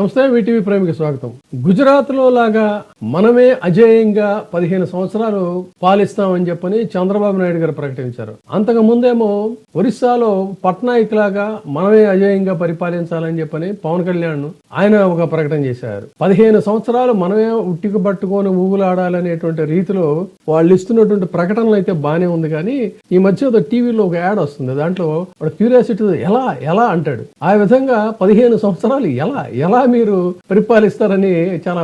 నమస్తే, వీటీవీ ప్రేమికి స్వాగతం. గుజరాత్లో లాగా మనమే అజేయంగా 15 సంవత్సరాలు పాలిస్తామని చెప్పని చంద్రబాబు నాయుడు గారు ప్రకటించారు. అంతకు ముందేమో ఒరిస్సాలో పట్నాయక్ లాగా మనమే అజేయంగా పరిపాలించాలని చెప్పని పవన్ కళ్యాణ్ ఆయన ఒక ప్రకటన చేశారు. 15 సంవత్సరాలు మనమే ఉట్టికి పట్టుకొని ఊగులాడాలనేటువంటి రీతిలో వాళ్ళు ఇస్తున్నటువంటి ప్రకటనలు అయితే బానే ఉంది. కానీ ఈ మధ్య టీవీలో ఒక యాడ్ వస్తుంది, దాంట్లో వాడు క్యూరియాసిటీ ఎలా అంటాడు. ఆ విధంగా 15 సంవత్సరాలు ఎలా మీరు పరిపాలిస్తారని చాలా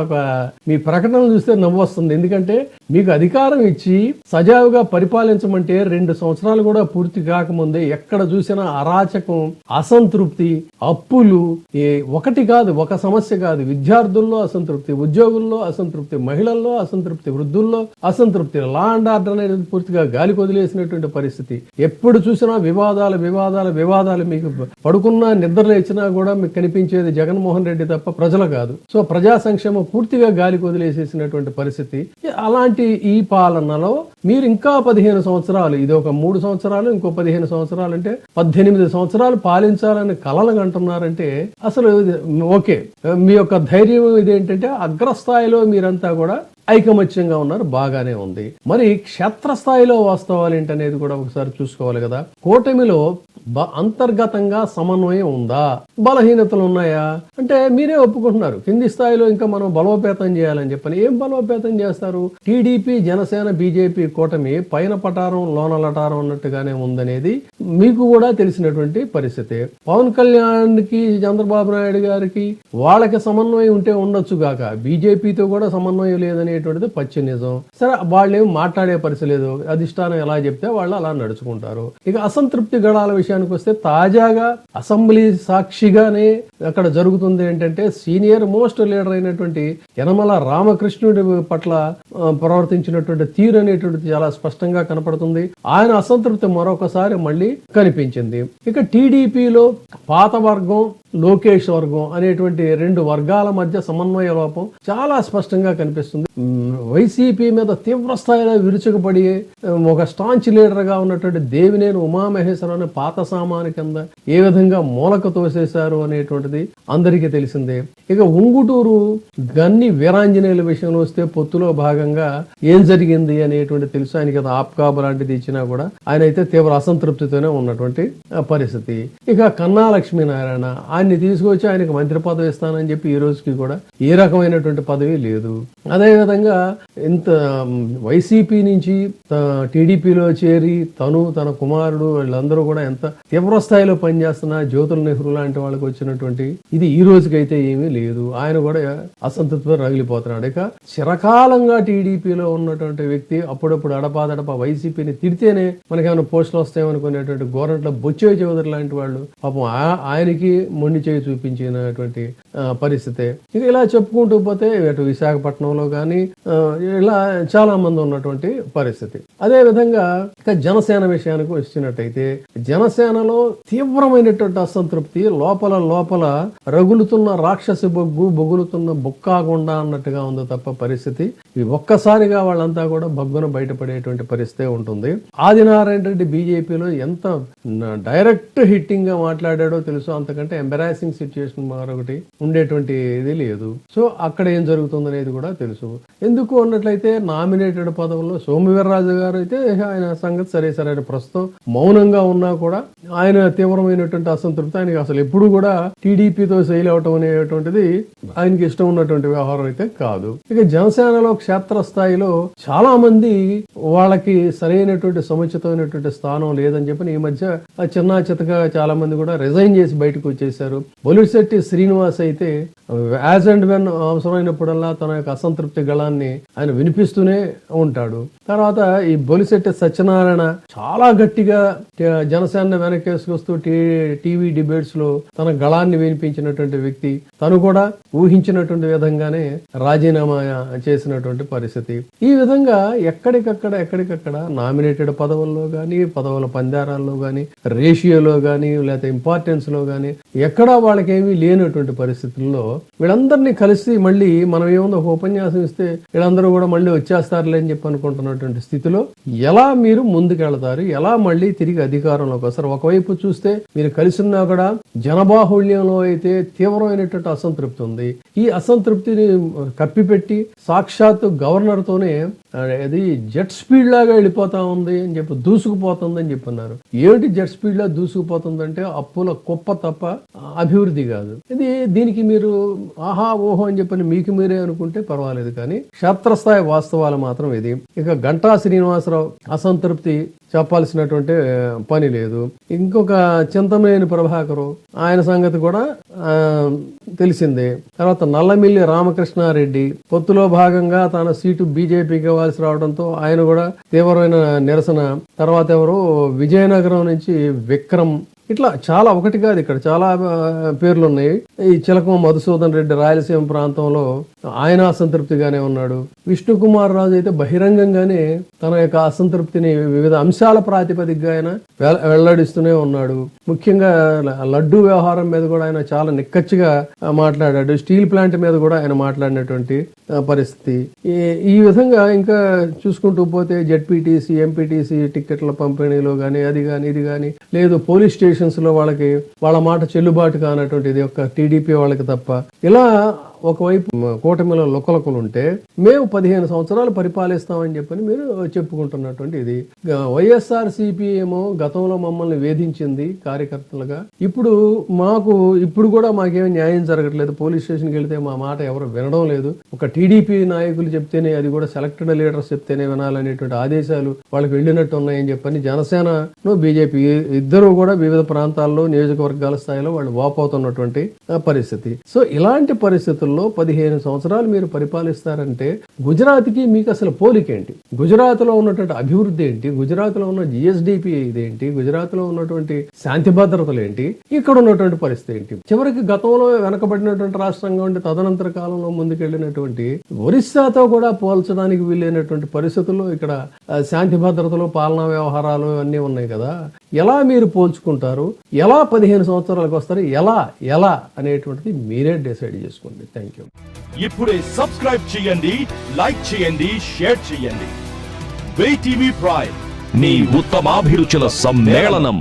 మీ ప్రకటనలు చూస్తే నవ్వు వస్తుంది. ఎందుకంటే మీకు అధికారం ఇచ్చి సజావుగా పరిపాలించమంటే 2 సంవత్సరాలు కూడా పూర్తి కాకముందే ఎక్కడ చూసినా అరాచకం, అసంతృప్తి, అప్పులు, ఒకటి కాదు, ఒక సమస్య కాదు. విద్యార్థుల్లో అసంతృప్తి, ఉద్యోగుల్లో అసంతృప్తి, మహిళల్లో అసంతృప్తి, వృద్ధుల్లో అసంతృప్తి, లా అండ్ ఆర్డర్ అనేది పూర్తిగా గాలి వదిలేసినటువంటి పరిస్థితి. ఎప్పుడు చూసినా వివాదాలు. మీకు పడుకున్నా నిద్ర లేచినా కూడా మీకు కనిపించేది జగన్మోహన్ రెడ్డి తప్ప ప్రజలు కాదు. సో ప్రజా సంక్షేమం పూర్తిగా గాలికి వదిలేసేసినటువంటి పరిస్థితి. అలాంటి ఈ పాలనలో మీరు ఇంకా 15 సంవత్సరాలు, ఇది ఒక 3 సంవత్సరాలు, ఇంకో 15 సంవత్సరాలు అంటే 18 సంవత్సరాలు పాలించాలని కలలు అంటున్నారంటే అసలు ఓకే, మీ యొక్క ధైర్యం ఇదేంటంటే అగ్రస్థాయిలో మీరంతా కూడా ఐకమత్యంగా ఉన్నారు, బాగానే ఉంది. మరి క్షేత్రస్థాయిలో వాస్తవాలు ఏంటనేది కూడా ఒకసారి చూసుకోవాలి కదా. కూటమిలో అంతర్గతంగా సమన్వయం ఉందా, బలహీనతలు ఉన్నాయా అంటే మీరే ఒప్పుకుంటున్నారు. కింది స్థాయిలో ఇంకా మనం బలోపేతం చేయాలని చెప్పని ఏం బలోపేతం చేస్తారు? టీడీపీ, జనసేన, బీజేపీ కూటమి పైన పటారం లోన లటారం అన్నట్టుగానే ఉందనేది మీకు కూడా తెలిసినటువంటి పరిస్థితి. పవన్ కళ్యాణ్ కి, చంద్రబాబు నాయుడు గారికి వాళ్ళకి సమన్వయం ఉంటే ఉండొచ్చు గాక, బీజేపీతో కూడా సమన్వయం లేదనేటువంటిది పచ్చి నిజం. సరే, వాళ్ళేం మాట్లాడే పరిస్థితి లేదు, అధిష్టానం ఎలా చెప్తే వాళ్ళు అలా నడుచుకుంటారు. ఇక అసంతృప్తి గడాల విషయానికి వస్తే తాజాగా అసెంబ్లీ సాక్షిగానే అక్కడ జరుగుతుంది ఏంటంటే సీనియర్ మోస్ట్ లీడర్ అయినటువంటి యనమల రామకృష్ణుడి పట్ల ప్రవర్తించినటువంటి తీరు అనేటువంటిది చాలా స్పష్టంగా కనపడుతుంది. ఆయన అసంతృప్తి మరొకసారి మళ్ళీ కనిపించింది. ఇక టీడీపీలో పాత వర్గం, లోకేష్ వర్గం అనేటువంటి 2 వర్గాల మధ్య సమన్వయ లోపం చాలా స్పష్టంగా కనిపిస్తుంది. వైసీపీ మీద తీవ్ర స్థాయిలో విరుచుకుపడి ఒక స్టాంచ్ లీడర్ గా ఉన్నటువంటి దేవినేని ఉమామహేశ్వరరావు పాత సామాను కింద ఏ విధంగా మూలక తోసేశారు అనేటువంటిది అందరికీ తెలిసిందే. ఇక ఉంగుటూరు గన్ని వీరాంజనేయుల విషయంలో వస్తే పొత్తులో భాగంగా ఏం జరిగింది అనేటువంటి తెలుసు. ఆయనకి ఆప్కాబ్ లాంటిది ఇచ్చినా కూడా ఆయన అయితే తీవ్ర అసంతృప్తితోనే ఉన్నటువంటి పరిస్థితి. ఇక కన్నా లక్ష్మీనారాయణ, ఆయన్ని తీసుకొచ్చి ఆయనకు మంత్రి పదవి ఇస్తానని చెప్పి ఈ రోజుకి కూడా ఏ రకమైనటువంటి పదవి లేదు. అదేవిధంగా ఇంత వైసీపీ నుంచి టీడీపీలో చేరి తన కుమారుడు వీళ్ళందరూ కూడా ఎంత తీవ్ర స్థాయిలో పనిచేస్తున్నా జ్యోతుల నెహ్రూ లాంటి వాళ్ళకి వచ్చినటువంటి ఇది ఈ రోజుకైతే ఏమీ లేదు. ఆయన కూడా అసంతృప్తితో రగిలిపోతున్నాడు. ఇక చిరకాలంగా టీడీపీలో ఉన్నటువంటి వ్యక్తి అప్పుడప్పుడు అడపాదడప వైసీపీని తిడితేనే మనకేమైనా పోస్టులు వస్తాయనుకునేటువంటి గోరంట్ల బొచ్చే చౌదరి లాంటి వాళ్ళు పాపం ఆయనకి మొండి చేయి చూపించినటువంటి పరిస్థితి. ఇక ఇలా చెప్పుకుంటూ పోతే ఇటు విశాఖపట్నంలో కానీ ఇలా చాలా మంది ఉన్నటువంటి పరిస్థితి. అదే విధంగా ఇక జనసేన విషయానికి వచ్చినట్టయితే జనసేనలో తీవ్రమైనటువంటి అసంతృప్తి, లోపల రగులుతున్న రాక్షసి బొగులుతున్న బొక్కాగుండా అన్నట్టుగా ఉంది తప్ప పరిస్థితి. ఒక్కసారిగా వాళ్ళంతా కూడా బగ్గున బయటపడేటువంటి పరిస్థితి ఉంటుంది. ఆదినారాయణ రెడ్డి బీజేపీలో ఎంత డైరెక్ట్ హిట్టింగ్ గా మాట్లాడాడో తెలుసు, అంతకంటే ఎంబరాసింగ్ సిచ్యుయేషన్ మరొకటి ఉండేటువంటి ఇది లేదు. సో అక్కడ ఏం జరుగుతుంది అనేది కూడా తెలుసు. ఎందుకు అన్నట్లయితే నామినేటెడ్ పదవుల్లో సోమవీర్రాజు గారు అయితే ఆయన సంగతి సరే ఆయన ప్రస్తుతం మౌనంగా ఉన్నా కూడా ఆయన తీవ్రమైనటువంటి అసంతృప్తి. ఆయనకి అసలు ఎప్పుడు కూడా టీడీపీతో శైలి అవటం అనేటువంటిది ఆయనకి ఇష్టం ఉన్నటువంటి వ్యవహారం అయితే కాదు. ఇక జనసేనలో క్షేత్రస్థాయిలో చాలా మంది వాళ్ళకి సరైనటువంటి సముచితమైనటువంటి స్థానం లేదని చెప్పి ఈ మధ్య చిన్న చితగా చాలా మంది కూడా రిజైన్ చేసి బయటకు వచ్చేసారు. బొలిశెట్టి శ్రీనివాస్ అయితే యాజ్ అండ్ వెన్ అవసరమైనప్పుడల్లా తన యొక్క అసంతృప్తి గళాన్ని ఆయన వినిపిస్తూనే ఉంటాడు. తర్వాత ఈ బొలిశెట్టి సత్యనారాయణ చాలా గట్టిగా జనసేన వెనకేసుకొస్తూ టీవీ డిబేట్స్ లో తన గళాన్ని వినిపించినటువంటి వ్యక్తి. తను కూడా ఊహించినటువంటి విధంగానే రాజీనామా చేసినటువంటి పరిస్థితి. ఈ విధంగా ఎక్కడికక్కడ నామినేటెడ్ పదవుల్లో గానీ, పదవుల పందారాల్లో గానీ, రేషియోలో గానీ, లేకపోతే ఇంపార్టెన్స్ లో గానీ ఎక్కడా వాళ్ళకేమీ లేనటువంటి పరిస్థితుల్లో వీళ్ళందరినీ కలిసి మళ్ళీ మనం ఏముందో ఒక ఉపన్యాసం ఇస్తే వీళ్ళందరూ కూడా మళ్ళీ వచ్చేస్తారులే అని చెప్పి అనుకుంటున్నటువంటి స్థితిలో ఎలా మీరు ముందుకెళ్తారు, ఎలా మళ్ళీ తిరిగి అధికారంలోకి వస్తారు? ఒకవైపు చూస్తే మీరు కలిసి ఉన్నా కూడా జనబాహుళ్యంలో అయితే తీవ్రమైనటువంటి అసంతృప్తి ఉంది. ఈ అసంతృప్తిని కప్పిపెట్టి సాక్షాత్తు గవర్నర్ తోనే అది జెట్ స్పీడ్ లాగా వెళ్ళిపోతా ఉంది అని చెప్పి, దూసుకుపోతుంది అని చెప్పన్నారు. ఏమిటి జెట్ స్పీడ్ లా దూసుకుపోతుందంటే అప్పుల కుప్ప తప్ప అభివృద్ధి కాదు. దీనికి మీరు ఆహా ఓహో అని చెప్పని మీకు మీరే అనుకుంటే పర్వాలేదు, కానీ క్షేత్రస్థాయి వాస్తవాలు మాత్రం ఇది. ఇక గంటా శ్రీనివాసరావు అసంతృప్తి చెప్పాల్సినటువంటి పని లేదు. ఇంకొక చింతమనేని ప్రభాకరు, ఆయన సంగతి కూడా తెలిసిందే. తర్వాత నల్లమిల్లి రామకృష్ణారెడ్డి పొత్తులో భాగంగా తన సీటు బీజేపీకి ఇవ్వాల్సి రావడంతో ఆయన కూడా తీవ్రమైన నిరసన. తర్వాత ఎవరు విజయనగరం నుంచి విక్రమ్, ఇట్లా చాలా ఒకటి కాదు, ఇక్కడ చాలా పేర్లు ఉన్నాయి. ఈ చిలకమ మధుసూదన్ రెడ్డి రాయలసీమ ప్రాంతంలో ఆయన అసంతృప్తిగానే ఉన్నాడు. విష్ణుకుమార్ రాజు అయితే బహిరంగంగానే తన యొక్క అసంతృప్తిని వివిధ అంశాల ప్రాతిపదికగా ఆయన వెల్లడిస్తూనే ఉన్నాడు. ముఖ్యంగా లడ్డూ వ్యవహారం మీద కూడా ఆయన చాలా నిక్కచ్చిగా మాట్లాడాడు. స్టీల్ ప్లాంట్ మీద కూడా ఆయన మాట్లాడినటువంటి పరిస్థితి. ఈ విధంగా ఇంకా చూసుకుంటూ పోతే జెడ్పీటీసీ, ఎంపీటీసీ టిక్కెట్ల పంపిణీలో కానీ అది కానీ ఇది కానీ లేదు, పోలీస్ స్టేషన్స్ లో వాళ్ళ మాట చెల్లుబాటు కానటువంటిది ఒక టీడీపీ వాళ్ళకి తప్ప. ఇలా ఒకవైపు కూటమిలో లొకలొకలు ఉంటే మేము 15 సంవత్సరాలు పరిపాలిస్తామని చెప్పని మీరు చెప్పుకుంటున్నటువంటి ఇది. వైఎస్ఆర్ సిపి ఏమో గతంలో మమ్మల్ని వేధించింది కార్యకర్తలుగా, ఇప్పుడు కూడా మాకేమీ న్యాయం జరగట్లేదు, పోలీస్ స్టేషన్కి వెళితే మా మాట ఎవరు వినడం లేదు, ఒక టీడీపీ నాయకులు చెప్తేనే, అది కూడా సెలెక్టెడ్ లీడర్స్ చెప్తేనే వినాలనేటువంటి ఆదేశాలు వాళ్ళకి వెళ్ళినట్టు ఉన్నాయని చెప్పని జనసేనను బీజేపీ ఇద్దరు కూడా వివిధ ప్రాంతాల్లో నియోజకవర్గాల స్థాయిలో వాళ్ళు వాపోతున్నటువంటి పరిస్థితి. సో ఇలాంటి పరిస్థితుల్లో 15 సంవత్సరాలు మీరు పరిపాలిస్తారంటే గుజరాత్కి మీకు అసలు పోలికేంటి? గుజరాత్ లో ఉన్నటువంటి అభివృద్ధి ఏంటి? గుజరాత్ లో ఉన్న జిఎస్డిపి ఇదేంటి? గుజరాత్ లో ఉన్నటువంటి శాంతి భద్రతలు ఏంటి? ఇక్కడ ఉన్నటువంటి పరిస్థితి ఏంటి? చివరికి గతంలో వెనకబడినటువంటి రాష్ట్రంగా ఉండి తదనంతర కాలంలో ముందుకెళ్లినటువంటి ఒరిస్సాతో కూడా పోల్చడానికి వీలైనటువంటి పరిస్థితుల్లో ఇక్కడ శాంతి భద్రతలు, పాలనా వ్యవహారాలు అన్నీ ఉన్నాయి కదా. ఎలా మీరు పోల్చుకుంటారు? ఎలా 15 సంవత్సరాలకు వస్తారు? ఎలా అనేటువంటిది మీరే డిసైడ్ చేసుకోండి. Thank you. ఇప్పుడే సబ్స్క్రైబ్ చేయండి, లైక్ చేయండి, షేర్ చేయండి. VTV ప్రైమ్, మీ ఉత్తమాభిరుచుల సమ్మేళనం.